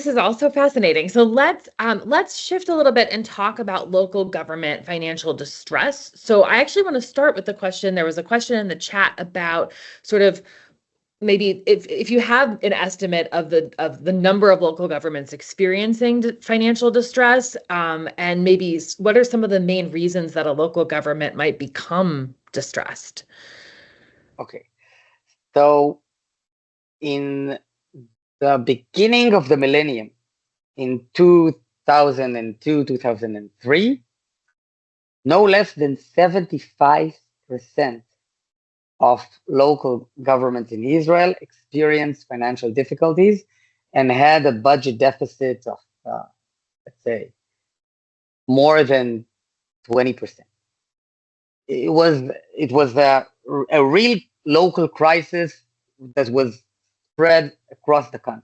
this is also fascinating. So let's shift a little bit and talk about local government financial distress. So I actually want to start with the question. There was a question in the chat about sort of maybe if you have an estimate of the number of local governments experiencing financial distress, and maybe what are some of the main reasons that a local government might become distressed? Okay, so in the beginning of the millennium, in 2002, 2003, no less than 75% of local governments in Israel experienced financial difficulties and had a budget deficit of, let's say, more than 20%. It was a real local crisis that was spread across the country.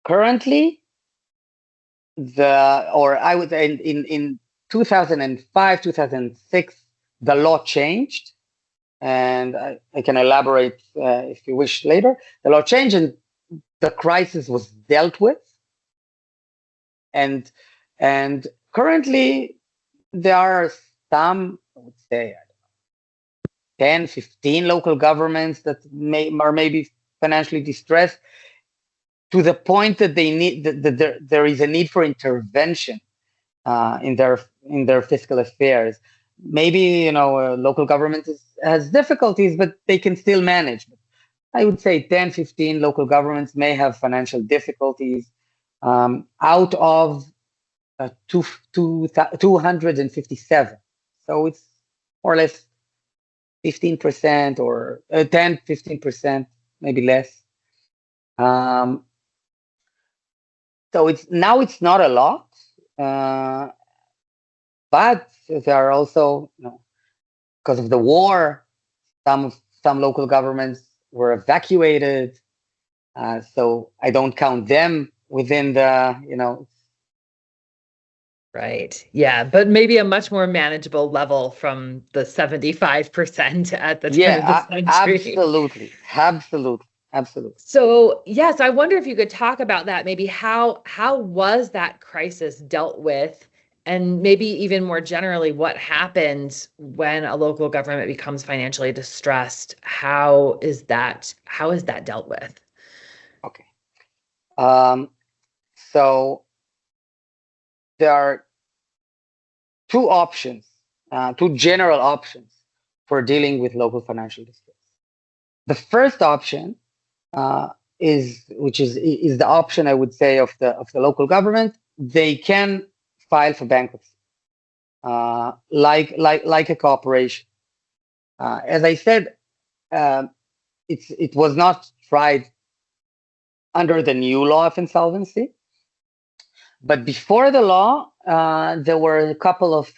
Currently, I would say in 2005, 2006, the law changed, and I can elaborate if you wish later. The law changed and the crisis was dealt with, and currently there are some, I would say, 10, 15 local governments that are maybe financially distressed, to the point that they need that there is a need for intervention in their fiscal affairs. Maybe local government has difficulties, but they can still manage. I would say 10, 15 local governments may have financial difficulties out of 257. So it's more or less 15% or 10, 15%, maybe less. So it's not a lot, but there are also, because of the war, some local governments were evacuated. So I don't count them within the, Right. Yeah, but maybe a much more manageable level from the 75% at the turn of the century. Absolutely. So yes, I wonder if you could talk about that. Maybe how was that crisis dealt with, and maybe even more generally, what happens when a local government becomes financially distressed? How is that dealt with? Okay. So there are two general options for dealing with local financial distress. The first option is the option, I would say, of the local government. They can file for bankruptcy, like a corporation. As I said, it was not tried under the new law of insolvency, but before the law, there were a couple of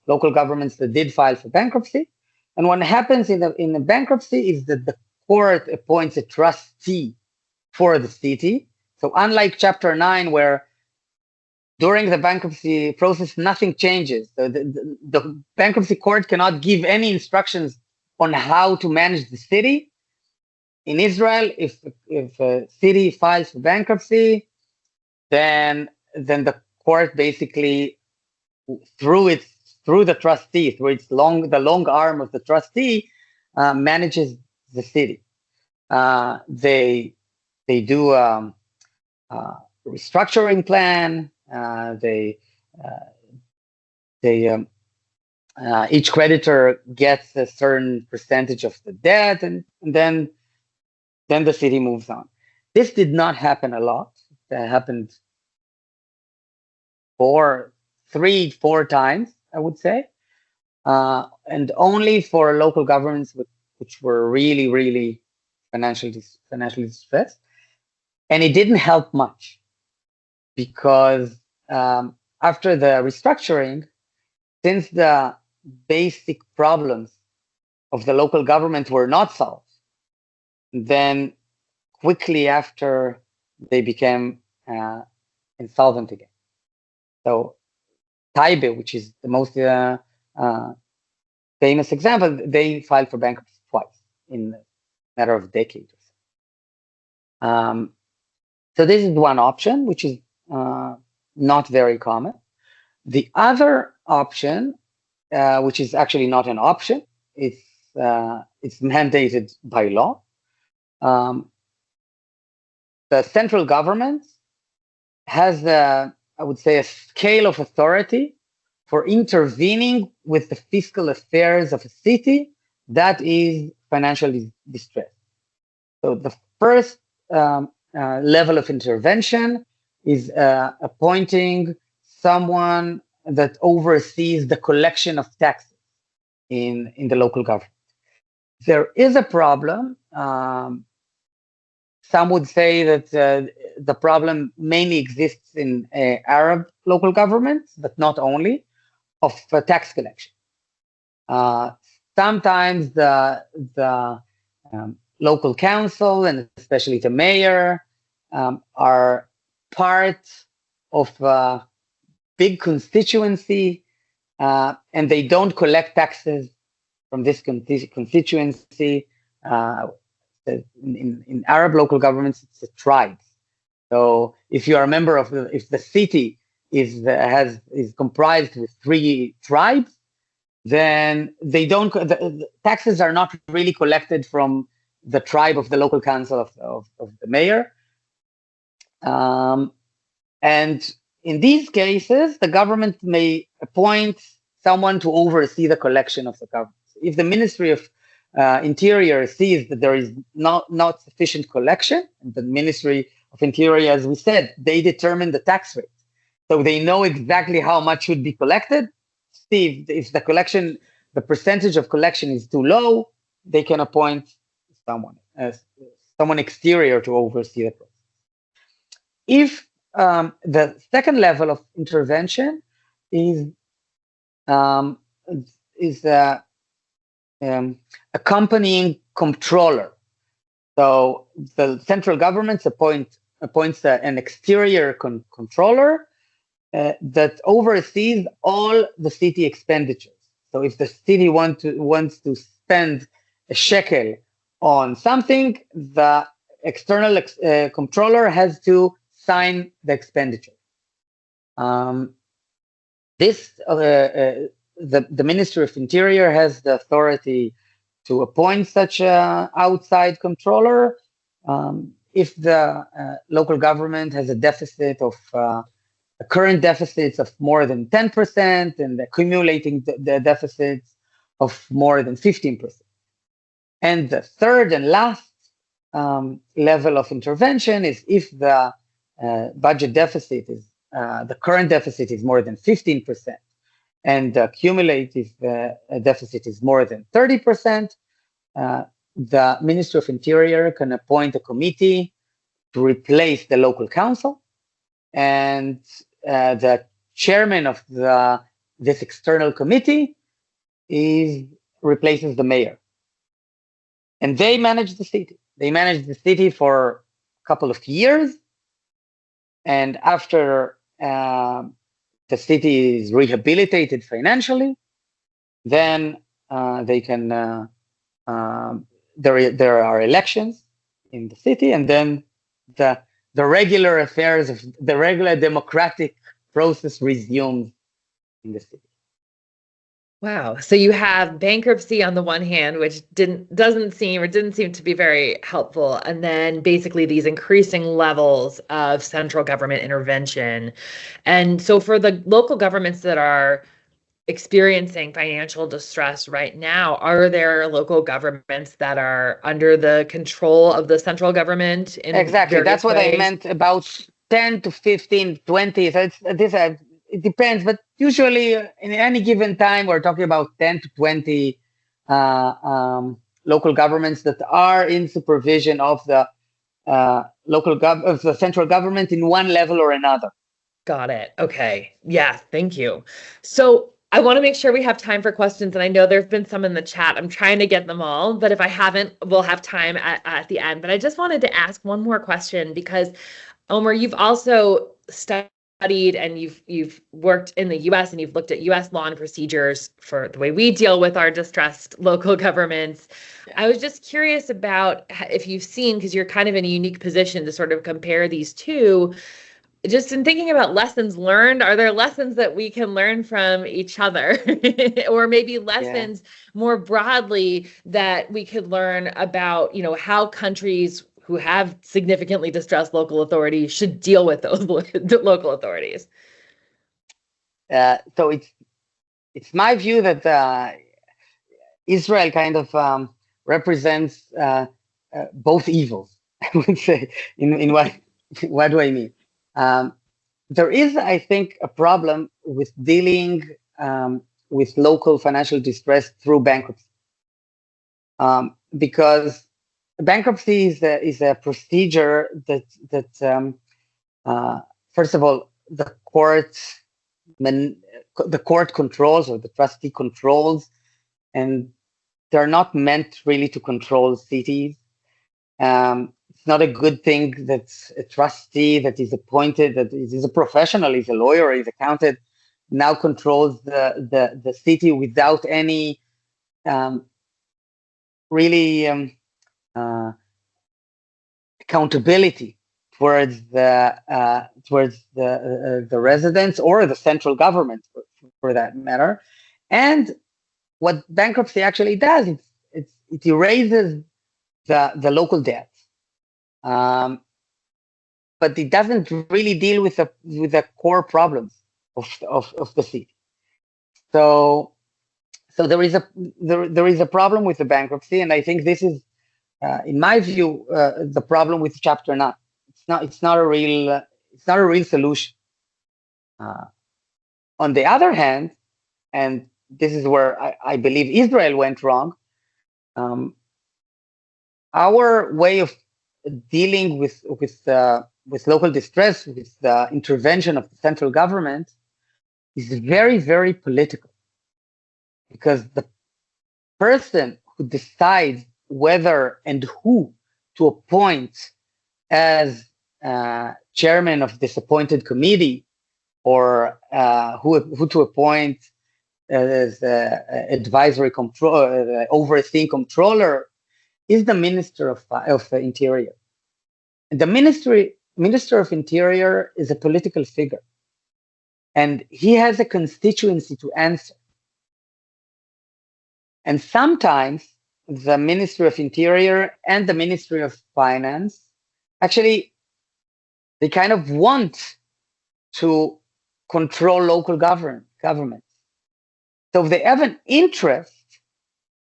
local governments that did file for bankruptcy. And what happens in the bankruptcy is that the court appoints a trustee for the city. So unlike Chapter 9, where during the bankruptcy process, nothing changes. The bankruptcy court cannot give any instructions on how to manage the city. In Israel, if a city files for bankruptcy, then the court basically, through the trustee, through the long arm of the trustee, manages the city. They do a restructuring plan. Each creditor gets a certain percentage of the debt, and then the city moves on. This did not happen a lot. It happened 4 times, I would say, and only for local governments which were really, really financially distressed. And it didn't help much, because after the restructuring, since the basic problems of the local government were not solved, then quickly after they became insolvent again. So Taibe, which is the most famous example, they filed for bankruptcy twice in a matter of decades. So this is one option, which is not very common. The other option, which is actually not an option, it's mandated by law. The central government has, I would say, a scale of authority for intervening with the fiscal affairs of a city that is financially distressed. So the first level of intervention is appointing someone that oversees the collection of taxes in the local government. There is a problem. Some would say that the problem mainly exists in Arab local governments, but not only, of tax collection. Sometimes the local council, and especially the mayor, are part of a big constituency, and they don't collect taxes from this constituency. In Arab local governments, it's a tribe. So if you are a member of if the city is comprised with 3 tribes, then they don't. The taxes are not really collected from the tribe of the local council of the mayor. And in these cases, the government may appoint someone to oversee the collection of the government. If the Ministry of Interior sees that there is not sufficient collection, and the Ministry of Interior, as we said, they determine the tax rate. So they know exactly how much should be collected. Steve, if the percentage of collection is too low, they can appoint someone exterior to oversee the process. If the second level of intervention is accompanying controller. So the central government appoints an exterior controller that oversees all the city expenditures. So if the city wants to spend a shekel on something, the external controller has to sign the expenditure. The Ministry of Interior has the authority to appoint such an outside controller if the local government has a deficit of current deficits of more than 10% and accumulating the deficits of more than 15%. And the third and last level of intervention is if the budget deficit is the current deficit is more than 15%, and the cumulative deficit is more than 30%, the Ministry of Interior can appoint a committee to replace the local council, and the chairman of this external committee replaces the mayor. And they manage the city. They manage the city for a couple of years, and after the city is rehabilitated financially, then they can. There are elections in the city, and then the regular affairs of the regular democratic process resumes in the city. Wow. So you have bankruptcy on the one hand, which didn't seem to be very helpful. And then basically these increasing levels of central government intervention. And so for the local governments that are experiencing financial distress right now, are there local governments that are under the control of the central government? Exactly. That's what I meant about 10 to 15, 20. So it depends, but usually in any given time, we're talking about 10 to 20 local governments that are in supervision of the of the central government in one level or another. Got it. Okay. Yeah. Thank you. So I want to make sure we have time for questions, and I know there's been some in the chat. I'm trying to get them all, but if I haven't, we'll have time at the end. But I just wanted to ask one more question because, Omer, you've also studied studied and you've worked in the US and you've looked at US law and procedures for the way we deal with our distressed local governments. I was just curious about if you've seen, because you're kind of in a unique position to sort of compare these two, just in thinking about lessons learned, are there lessons that we can learn from each other or maybe lessons more broadly that we could learn about, how countries who have significantly distressed local authorities should deal with those local authorities? So it's my view that Israel kind of represents both evils. I would say, in what do I mean? There is, I think, a problem with dealing with local financial distress through bankruptcy, because bankruptcy is a procedure that first of all, the court controls, or the trustee controls, and they're not meant really to control cities. It's not a good thing that a trustee that is appointed, that is a professional, is a lawyer, is accountant, now controls the city without any really accountability towards the residents or the central government, for that matter. And what bankruptcy actually does, it erases the local debt, but it doesn't really deal with the core problems of the city. So there is a problem with the bankruptcy, and I think this is, in my view, the problem with Chapter 9. It's not a real solution. On the other hand, and this is where I believe Israel went wrong, our way of dealing with local distress, with the intervention of the central government, is very, very political, because the person who decides whether and who to appoint as chairman of this appointed committee, or who to appoint as advisory control, overseeing controller, is the Minister of Interior. And the Minister of Interior is a political figure, and he has a constituency to answer. And sometimes the Ministry of Interior and the Ministry of Finance, actually, they kind of want to control local governments. So they have an interest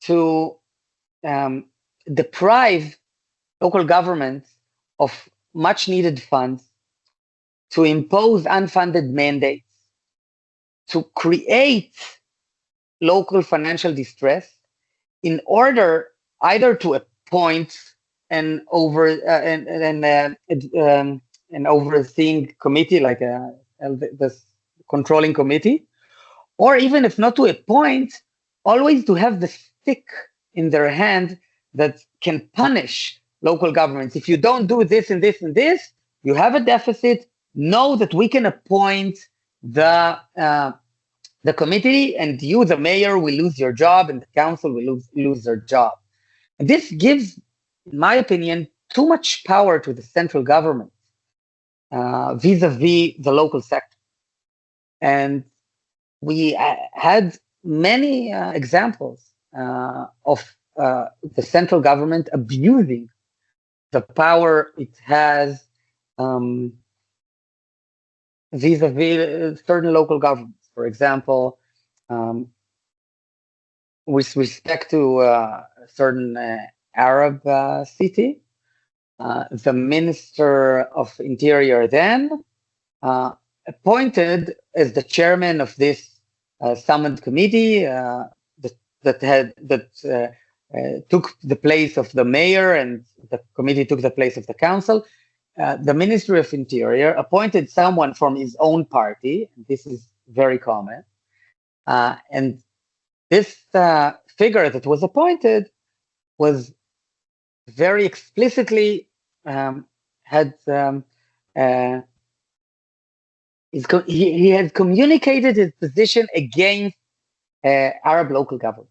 to deprive local governments of much needed funds, to impose unfunded mandates, to create local financial distress, in order either to appoint an overseeing committee, like the controlling committee, or even if not to appoint, always to have the stick in their hand that can punish local governments. If you don't do this and this and this, you have a deficit. Know that we can appoint the committee, and you, the mayor, will lose your job, and the council will lose their job. And this gives, in my opinion, too much power to the central government vis-a-vis the local sector. And we had many examples of the central government abusing the power it has vis-a-vis certain local governments. For example, with respect to a certain Arab city, the Minister of Interior then appointed as the chairman of this summoned committee that took the place of the mayor, and the committee took the place of the council. The Ministry of Interior appointed someone from his own party. This is very common. And this figure that was appointed was very explicitly had he has communicated his position against Arab local government.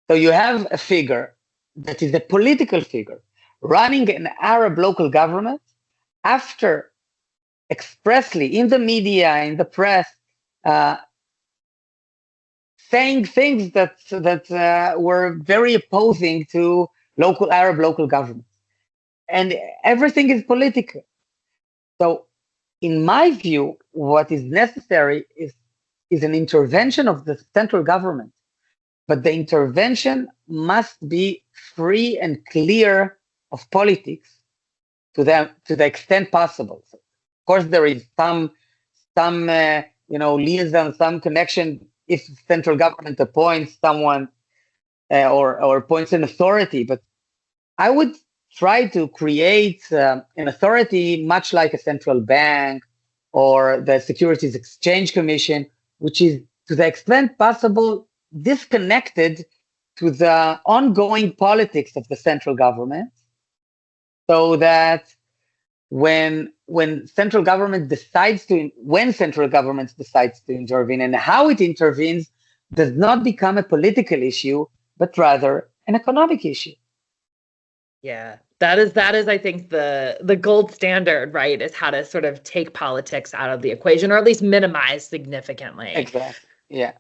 So you have a figure that is a political figure running an Arab local government after expressly in the media, in the press, saying things that were very opposing to Arab local governments. And everything is political. So in my view, what is necessary is an intervention of the central government. But the intervention must be free and clear of politics to the extent possible. So of course, there is some liaison, some connection if central government appoints someone or appoints an authority. But I would try to create an authority much like a central bank or the Securities Exchange Commission, which is to the extent possible disconnected to the ongoing politics of the central government, so that when central government decides to intervene and how it intervenes does not become a political issue, but rather an economic issue. Yeah, that is, I think, the gold standard, right? Is how to sort of take politics out of the equation, or at least minimize significantly. Exactly. Yeah.